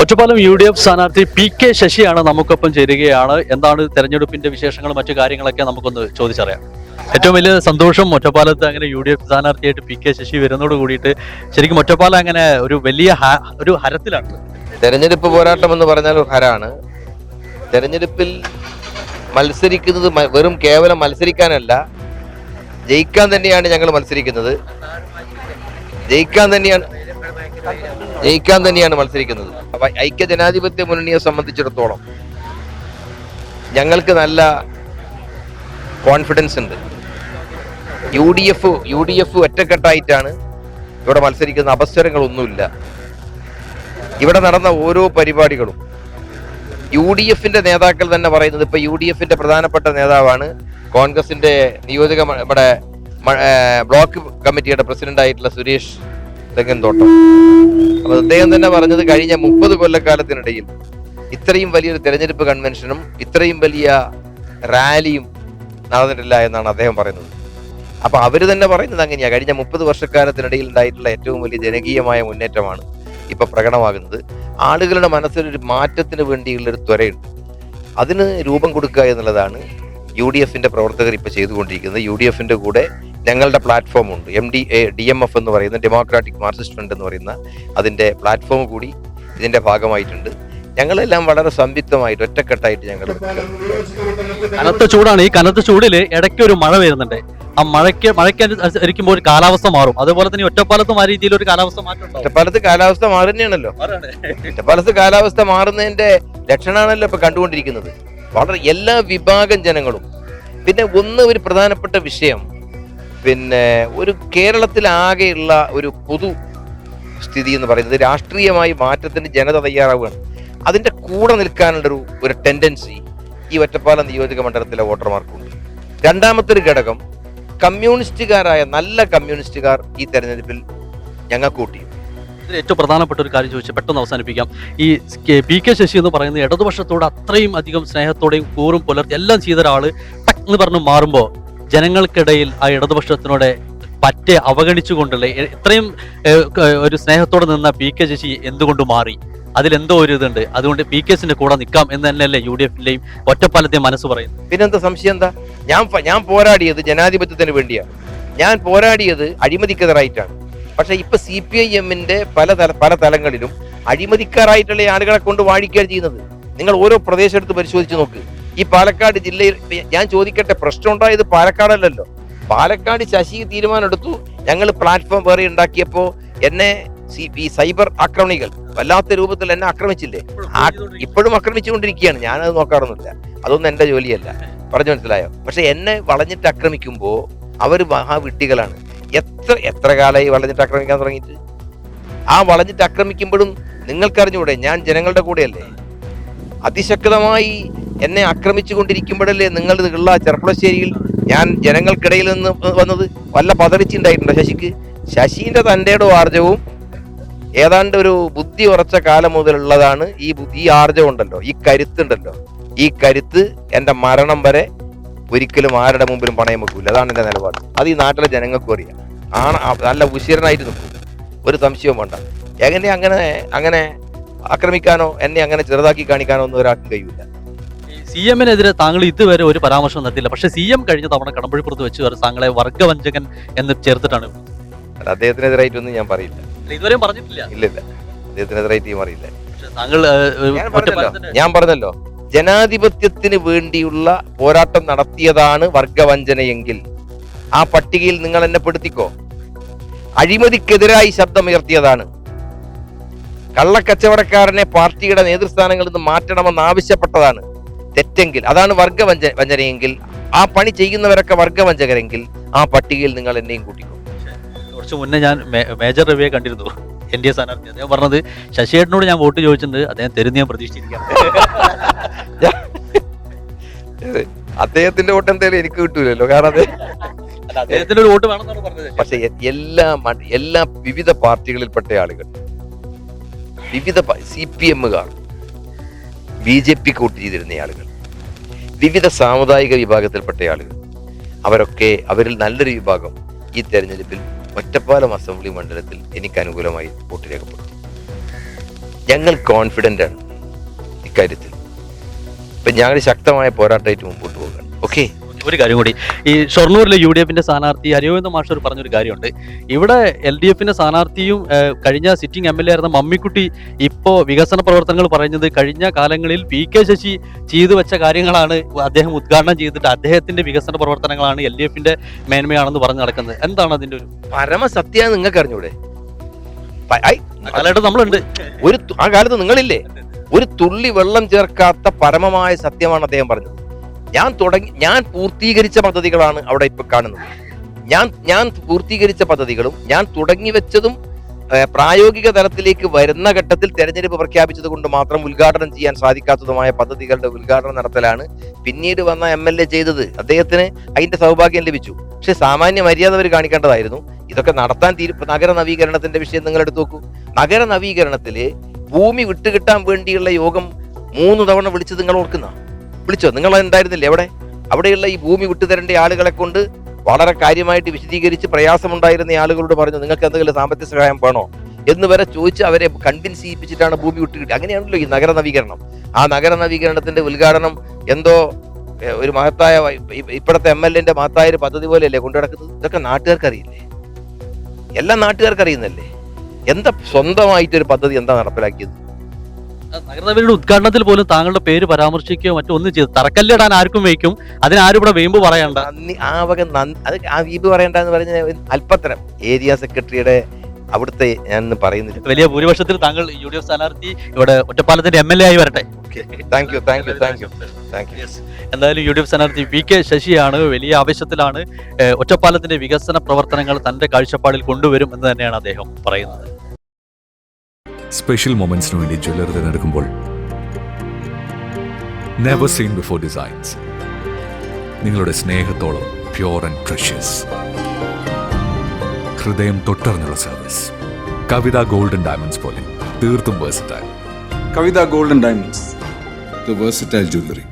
Ottapalam UDF സ്ഥാനാർത്ഥി PK ശശിയാണ് നമുക്കൊപ്പം ചേരുകയാണ്. എന്താണ് തെരഞ്ഞെടുപ്പിന്റെ വിശേഷങ്ങളും മറ്റു കാര്യങ്ങളൊക്കെ നമുക്കൊന്ന് ചോദിച്ചറിയാം. ഏറ്റവും വലിയ സന്തോഷം ഒറ്റപ്പാലത്ത് അങ്ങനെ UDF സ്ഥാനാർത്ഥിയായിട്ട് PK ശശി വരുന്നതോട് കൂടിയിട്ട് ശരിക്കും ഒറ്റപ്പാലം അങ്ങനെ ഒരു വലിയ ഒരു ഹരത്തിലാണ്. തെരഞ്ഞെടുപ്പ് പോരാട്ടം എന്ന് പറഞ്ഞാൽ ഒരു ഹരാണ്. തെരഞ്ഞെടുപ്പിൽ മത്സരിക്കുന്നത് വെറും കേവലം മത്സരിക്കാനല്ല, ജയിക്കാൻ തന്നെയാണ് ഞങ്ങൾ മത്സരിക്കുന്നത്. ജയിക്കാൻ തന്നെയാണ് മത്സരിക്കുന്നത്. അപ്പൊ ഐക്യ ജനാധിപത്യ മുന്നണിയെ സംബന്ധിച്ചിടത്തോളം ഞങ്ങൾക്ക് നല്ല കോൺഫിഡൻസ് ഉണ്ട്. UDF ഒറ്റക്കെട്ടായിട്ടാണ് ഇവിടെ മത്സരിക്കുന്ന. അവസരങ്ങളൊന്നുമില്ല. ഇവിടെ നടന്ന ഓരോ പരിപാടികളും UDFന്റെ നേതാക്കൾ തന്നെ പറയുന്നത്. ഇപ്പൊ UDFന്റെ പ്രധാനപ്പെട്ട നേതാവാണ് കോൺഗ്രസിന്റെ നിയോജക നമ്മുടെ ബ്ലോക്ക് കമ്മിറ്റിയുടെ പ്രസിഡന്റ് ആയിട്ടുള്ള സുരേഷ് തെങ്ങൻതോട്ടം. അപ്പൊ അദ്ദേഹം തന്നെ പറഞ്ഞത് കഴിഞ്ഞ 30 കൊല്ലക്കാലത്തിനിടയിൽ ഇത്രയും വലിയൊരു തെരഞ്ഞെടുപ്പ് കൺവെൻഷനും ഇത്രയും വലിയ റാലിയും നടന്നിട്ടില്ല എന്നാണ് അദ്ദേഹം പറയുന്നത്. അപ്പൊ അവര് തന്നെ പറയുന്നത് അങ്ങനെയാ. കഴിഞ്ഞ 30 വർഷക്കാലത്തിനിടയിൽ ഉണ്ടായിട്ടുള്ള ഏറ്റവും വലിയ ജനകീയമായ മുന്നേറ്റമാണ് ഇപ്പൊ പ്രകടമാകുന്നത്. ആളുകളുടെ മനസ്സിലൊരു മാറ്റത്തിന് വേണ്ടിയുള്ളൊരു ത്വരയുണ്ട്. അതിന് രൂപം കൊടുക്കുക എന്നുള്ളതാണ് UDFന്റെ പ്രവർത്തകർ ഇപ്പൊ ചെയ്തുകൊണ്ടിരിക്കുന്നത്. UDFന്റെ കൂടെ ഞങ്ങളുടെ പ്ലാറ്റ്ഫോം ഉണ്ട്. DMF എന്ന് പറയുന്ന ഡെമോക്രാറ്റിക് മാർക്സിസ്റ്റ് ഫ്രണ്ട് എന്ന് പറയുന്ന അതിന്റെ പ്ലാറ്റ്ഫോം കൂടി ഇതിന്റെ ഭാഗമായിട്ടുണ്ട്. ഞങ്ങളെല്ലാം വളരെ സംയുക്തമായിട്ട് ഒറ്റക്കെട്ടായിട്ട് ഞങ്ങൾ കനത്ത ചൂടാണ്. ഈ കനത്ത ചൂടിൽ ഇടയ്ക്ക് ഒരു മഴ വരുന്നുണ്ട്. ആ മഴയ്ക്ക് ഒരു കാലാവസ്ഥ മാറും. അതുപോലെ തന്നെ ഒറ്റപ്പാലത്തും ആ രീതിയിൽ ഒരു കാലാവസ്ഥ മാറ്റം. ഒറ്റപ്പാലത്ത് കാലാവസ്ഥ മാറുന്നതാണല്ലോ. ഒറ്റപ്പാലത്ത് കാലാവസ്ഥ മാറുന്നതിന്റെ ലക്ഷണമാണല്ലോ ഇപ്പൊ കണ്ടുകൊണ്ടിരിക്കുന്നത്. വളരെ എല്ലാ വിഭാഗം ജനങ്ങളും. പിന്നെ ഒരു പ്രധാനപ്പെട്ട വിഷയം, പിന്നെ ഒരു കേരളത്തിലാകെയുള്ള ഒരു പൊതു സ്ഥിതി എന്ന് പറയുന്നത് രാഷ്ട്രീയമായി മാറ്റത്തിന് ജനത തയ്യാറാവുകയാണ്. അതിന്റെ കൂടെ നിൽക്കാനുള്ള ഒരു ടെൻഡൻസി ഈ ഒറ്റപ്പാലം നിയോജക മണ്ഡലത്തിലെ വോട്ടർമാർക്കുണ്ട്. രണ്ടാമത്തെ ഒരു ഘടകം, കമ്മ്യൂണിസ്റ്റുകാരായ നല്ല കമ്മ്യൂണിസ്റ്റുകാർ ഈ തെരഞ്ഞെടുപ്പിൽ ഞങ്ങൾക്ക് വോട്ട് ചെയ്യും. ഇതിൽ ഏറ്റവും പ്രധാനപ്പെട്ട ഒരു കാര്യം ചോദിച്ചാൽ പെട്ടെന്ന് അവസാനിപ്പിക്കാം. ഈ PK ശശി എന്ന് പറയുന്നത് ഇടതുപക്ഷത്തോട് അത്രയും അധികം സ്നേഹത്തോടെയും കൂറും പുലർത്തി എല്ലാം ചെയ്ത ഒരാള് എന്ന് പറഞ്ഞു മാറുമ്പോൾ ജനങ്ങൾക്കിടയിൽ ആ ഇടതുപക്ഷത്തിനോട് പറ്റെ അവഗണിച്ചുകൊണ്ടുള്ള ഇത്രയും ഒരു സ്നേഹത്തോടെ നിന്ന PK ശശി എന്തുകൊണ്ട് മാറി? അതിലെന്തോ ഒരു ഇതുണ്ട്. അതുകൊണ്ട് PKസിന്റെ കൂടെ നിൽക്കാം എന്ന് തന്നെയല്ലേ UDFന്റെയും ഒറ്റപ്പാലത്തെയും മനസ്സ് പറയുന്നത്. പിന്നെന്താ സംശയം? എന്താ? ഞാൻ പോരാടിയത് ജനാധിപത്യത്തിന് വേണ്ടിയാണ്. ഞാൻ പോരാടിയത് അഴിമതിക്കെതിരായിട്ടാണ്. പക്ഷെ ഇപ്പൊ CPIMന്റെ പല തലങ്ങളിലും അഴിമതിക്കാരായിട്ടുള്ള ആളുകളെ കൊണ്ട് വാഴിക്കുകയാണ് ചെയ്യുന്നത്. നിങ്ങൾ ഓരോ പ്രദേശം എടുത്ത് പരിശോധിച്ച് നോക്ക്. ഈ പാലക്കാട് ജില്ലയിൽ ഞാൻ ചോദിക്കട്ടെ, പ്രശ്നം ഉണ്ടായത് പാലക്കാടല്ലല്ലോ. പാലക്കാട് ശശി തീരുമാനം എടുത്തു. ഞങ്ങൾ പ്ലാറ്റ്ഫോം വേറെ ഉണ്ടാക്കിയപ്പോ എന്നെ ഈ സൈബർ ആക്രമണികൾ വല്ലാത്ത രൂപത്തിൽ എന്നെ ആക്രമിച്ചില്ലേ? ഇപ്പോഴും ആക്രമിച്ചുകൊണ്ടിരിക്കുകയാണ്. ഞാനത് നോക്കാറൊന്നുമില്ല. അതൊന്നും എന്റെ ജോലിയല്ല. പറഞ്ഞു മനസ്സിലായോ? പക്ഷെ എന്നെ വളഞ്ഞിട്ട് ആക്രമിക്കുമ്പോ അവര് മഹാവിട്ടികളാണ്. എത്ര കാലമായി വളഞ്ഞിട്ട് ആക്രമിക്കാൻ തുടങ്ങിയിട്ട്? ആ വളഞ്ഞിട്ട് ആക്രമിക്കുമ്പോഴും നിങ്ങൾക്കറിഞ്ഞൂടെ ഞാൻ ജനങ്ങളുടെ കൂടെയല്ലേ? അതിശക്തമായി എന്നെ ആക്രമിച്ചു കൊണ്ടിരിക്കുമ്പോഴല്ലേ നിങ്ങളുള്ള ചെർപ്പളശ്ശേരിയിൽ ഞാൻ ജനങ്ങൾക്കിടയിൽ നിന്ന് വന്നത്? വല്ല പതറിച്ചുണ്ടായിട്ടുണ്ടോ ശശിക്ക്? ശശിന്റെ തന്റെയുടെ ആർജവും ഏതാണ്ട് ഒരു ബുദ്ധി ഉറച്ച കാലം മുതലുള്ളതാണ്. ഈ ആർജവം ഉണ്ടല്ലോ, ഈ കരുത്തുണ്ടല്ലോ, ഈ കരുത്ത് എന്റെ മരണം വരെ ഒരിക്കലും ആരുടെ മുമ്പിലും പണയം വെക്കൂല. അതാണ് എന്റെ നിലപാട്. അത് ഈ നാട്ടിലെ ജനങ്ങൾക്കും അറിയാം. നല്ല ഉശിരനായിട്ട് നിൽക്കും, ഒരു സംശയവും വേണ്ട. എങ്ങനെ അങ്ങനെ ആക്രമിക്കാനോ എന്നെ അങ്ങനെ ചെറുതാക്കി കാണിക്കാനോ ഒന്നും ഒരാൾക്കും കഴിയില്ല. CMനെതിരെ താങ്കൾ ഇതുവരെ ഒരു പരാമർശം നടത്തില്ല. പക്ഷെ CM കഴിഞ്ഞ തവണ കടമ്പഴിപ്പുറത്ത് വെച്ച് താങ്കളെ വർഗവഞ്ചകൻ എന്ന് ചേർത്തിട്ടാണ്. അദ്ദേഹത്തിനെതിരായിട്ടൊന്നും ഞാൻ പറയില്ല. ഇതുവരെയും പറഞ്ഞിട്ടില്ല. ഇല്ല, അദ്ദേഹത്തിനെതിരായിട്ട് പറയില്ല. താങ്കൾ ഞാൻ പറഞ്ഞല്ലോ, ജനാധിപത്യത്തിന് വേണ്ടിയുള്ള പോരാട്ടം നടത്തിയതാണ് വർഗവഞ്ചനയെങ്കിൽ ആ പട്ടികയിൽ നിങ്ങൾ എന്നെ പെടുത്തിക്കോ. അഴിമതിക്കെതിരായി ശബ്ദമുയർത്തിയതാണ്. കള്ളക്കച്ചവടക്കാരനെ പാർട്ടിയുടെ നേതൃസ്ഥാനങ്ങളിൽ നിന്ന് മാറ്റണമെന്ന് ആവശ്യപ്പെട്ടതാണ്. തെറ്റെങ്കിൽ അതാണ് വർഗവഞ്ചനയെങ്കിൽ, ആ പണി ചെയ്യുന്നവരൊക്കെ വർഗവഞ്ചകരെങ്കിൽ ആ പട്ടികയിൽ നിങ്ങൾ എന്നെയും കൂട്ടിക്കോ. കുറച്ച് മുന്നേ ഞാൻ മേജർ രവിയെ കണ്ടിരുന്നു, NDA സ്ഥാനാർത്ഥി. അദ്ദേഹം പറഞ്ഞത് ശശിയേട്ടനോട് ഞാൻ വോട്ട് ചോദിച്ചിട്ടുണ്ട്, അദ്ദേഹം തരുന്ന ഞാൻ പ്രതീക്ഷിച്ചിരിക്കുകയാണ്. അദ്ദേഹത്തിന്റെ വോട്ട് എന്തായാലും എനിക്ക് കിട്ടൂലല്ലോ, കാരണം അദ്ദേഹത്തിന്റെ ഒരു വോട്ട് വേണമെന്നാണ് പറഞ്ഞത്. പക്ഷെ എല്ലാ വിവിധ പാർട്ടികളിൽപ്പെട്ട ആളുകൾ, വിവിധ CPMകാർ, BJP വോട്ട് ചെയ്തിരുന്ന ആളുകൾ, വിവിധ സാമുദായിക വിഭാഗത്തിൽപ്പെട്ട ആളുകൾ, അവരിൽ നല്ലൊരു വിഭാഗം ഈ തെരഞ്ഞെടുപ്പിൽ ഒറ്റപ്പാലം അസംബ്ലി മണ്ഡലത്തിൽ എനിക്ക് അനുകൂലമായി വോട്ട് രേഖപ്പെടുത്തി. ഞങ്ങൾ കോൺഫിഡൻ്റ് ആണ് ഇക്കാര്യത്തിൽ. ഇപ്പം ഞങ്ങൾ ശക്തമായ പോരാട്ടമായിട്ട് മുമ്പോട്ട് പോകാൻ. ഓക്കെ, ഒരു കാര്യം കൂടി, ഈ ഷൊർണൂരിലെ UDF സ്ഥാനാർത്ഥി അരിയോന്ദ മാഷർ പറഞ്ഞൊരു കാര്യമുണ്ട്. ഇവിടെ LDF സ്ഥാനാർത്ഥിയും കഴിഞ്ഞ സിറ്റിംഗ് MLA ആയിരുന്ന മമ്മിക്കുട്ടി ഇപ്പോൾ വികസന പ്രവർത്തനങ്ങൾ പറയുന്നത് കഴിഞ്ഞ കാലങ്ങളിൽ PK ശശി ചെയ്തു വെച്ച കാര്യങ്ങളാണ് അദ്ദേഹം ഉദ്ഘാടനം ചെയ്തിട്ട് അദ്ദേഹത്തിന്റെ വികസന പ്രവർത്തനങ്ങളാണ് LDF മേന്മയാണെന്ന് പറഞ്ഞു നടക്കുന്നത്. എന്താണ് അതിന്റെ ഒരു പരമസത്യം നിങ്ങൾക്ക് അറിഞ്ഞൂടെ? കാലഘട്ടം നമ്മളുണ്ട്, ആ കാലത്ത് നിങ്ങളില്ലേ? ഒരു തുള്ളി വെള്ളം ചേർക്കാത്ത പരമമായ സത്യമാണ് അദ്ദേഹം പറഞ്ഞത്. ഞാൻ പൂർത്തീകരിച്ച പദ്ധതികളാണ് അവിടെ ഇപ്പൊ കാണുന്നത്. ഞാൻ പൂർത്തീകരിച്ച പദ്ധതികളും ഞാൻ തുടങ്ങി വെച്ചതും പ്രായോഗിക തലത്തിലേക്ക് വരുന്ന ഘട്ടത്തിൽ തെരഞ്ഞെടുപ്പ് പ്രഖ്യാപിച്ചത് കൊണ്ട് മാത്രം ഉദ്ഘാടനം ചെയ്യാൻ സാധിക്കാത്തതുമായ പദ്ധതികളുടെ ഉദ്ഘാടനം നടത്തലാണ് പിന്നീട് വന്ന MLA ചെയ്തത്. അദ്ദേഹത്തിന് അതിന്റെ സൗഭാഗ്യം ലഭിച്ചു. പക്ഷെ സാമാന്യ മര്യാദ അവർ കാണിക്കേണ്ടതായിരുന്നു. ഇതൊക്കെ നടത്താൻ നഗര നവീകരണത്തിന്റെ വിഷയം നിങ്ങൾ എടുത്തു നോക്കൂ. നഗര നവീകരണത്തില് ഭൂമി വിട്ടുകിട്ടാൻ വേണ്ടിയുള്ള യോഗം 3 തവണ വിളിച്ചത് നിങ്ങൾ ഓർക്കുന്ന? വിളിച്ചോ? നിങ്ങൾ ഉണ്ടായിരുന്നില്ലേ അവിടെ? അവിടെയുള്ള ഈ ഭൂമി വിട്ടുതരേണ്ട ആളുകളെ കൊണ്ട് വളരെ കാര്യമായിട്ട് വിശദീകരിച്ച് പ്രയാസമുണ്ടായിരുന്ന ആളുകളോട് പറഞ്ഞു നിങ്ങൾക്ക് എന്തെങ്കിലും സാമ്പത്തിക സഹായം വേണോ എന്ന് വരെ ചോദിച്ച് അവരെ കൺവിൻസ് ചെയ്യിപ്പിച്ചിട്ടാണ് ഭൂമി വിട്ടുകിട്ടി. അങ്ങനെയാണല്ലോ ഈ നഗര നവീകരണം. ആ നഗര നവീകരണത്തിന്റെ ഉദ്ഘാടനം എന്തോ ഒരു മഹത്തായ ഇപ്പോഴത്തെ MLA മഹത്തായ ഒരു പദ്ധതി പോലെയല്ലേ കൊണ്ടു നടക്കുന്നത്? ഇതൊക്കെ നാട്ടുകാർക്ക് അറിയില്ലേ? എല്ലാം നാട്ടുകാർക്ക് അറിയുന്നല്ലേ? എന്താ സ്വന്തമായിട്ടൊരു പദ്ധതി എന്താ നടപ്പിലാക്കിയത്? നഗരസഭയുടെ ഉദ്ഘാടനത്തിൽ പോലും താങ്കളുടെ പേര് പരാമർശിക്കുകയോ മറ്റോ ഒന്നും ചെയ്തു. തറക്കല്ലിടാൻ ആർക്കും വയ്ക്കും, അതിനാരും ഇവിടെ വീമ്പ് പറയണ്ട. അത് ആ വീമ്പ് പറയണ്ടെന്ന് പറഞ്ഞ അല്പത്തരം ഏരിയ സെക്രട്ടറിയുടെ അവിടുത്തെ ഞാൻ പറയുന്നില്ല. വലിയ ഭൂരിപക്ഷത്തിൽ താങ്കൾ UDF സ്ഥാനാർത്ഥി ഇവിടെ ഒറ്റപ്പാലത്തിന്റെ MLA ആയി വരട്ടെ. Thank you. എന്തായാലും UDF സ്ഥാനാർത്ഥി PK ശശിയാണ് വലിയ ആവശ്യത്തിലാണ്. ഒറ്റപ്പാലത്തിന്റെ വികസന പ്രവർത്തനങ്ങൾ തന്റെ കാഴ്ചപ്പാടിൽ കൊണ്ടുവരും എന്ന് തന്നെയാണ് അദ്ദേഹം പറയുന്നത്. സ്പെഷ്യൽ മൊമെന്റ്സിന് വേണ്ടി ജ്വല്ലറി തിരഞ്ഞെടുക്കുമ്പോൾ നെവർ സീൻ ബിഫോർ ഡിസൈൻസ് നിങ്ങളുടെ സ്നേഹത്തോളം പ്യോർ ആൻഡ് പ്രഷ്യസ്, ഹൃദയം തൊട്ടറിഞ്ഞുള്ള സർവീസ്. കവിത ഗോൾഡൻ ഡയമണ്ട്സ് പോലെ തീർത്തും versatile. Kavita Gold and Diamonds, the versatile jewelry.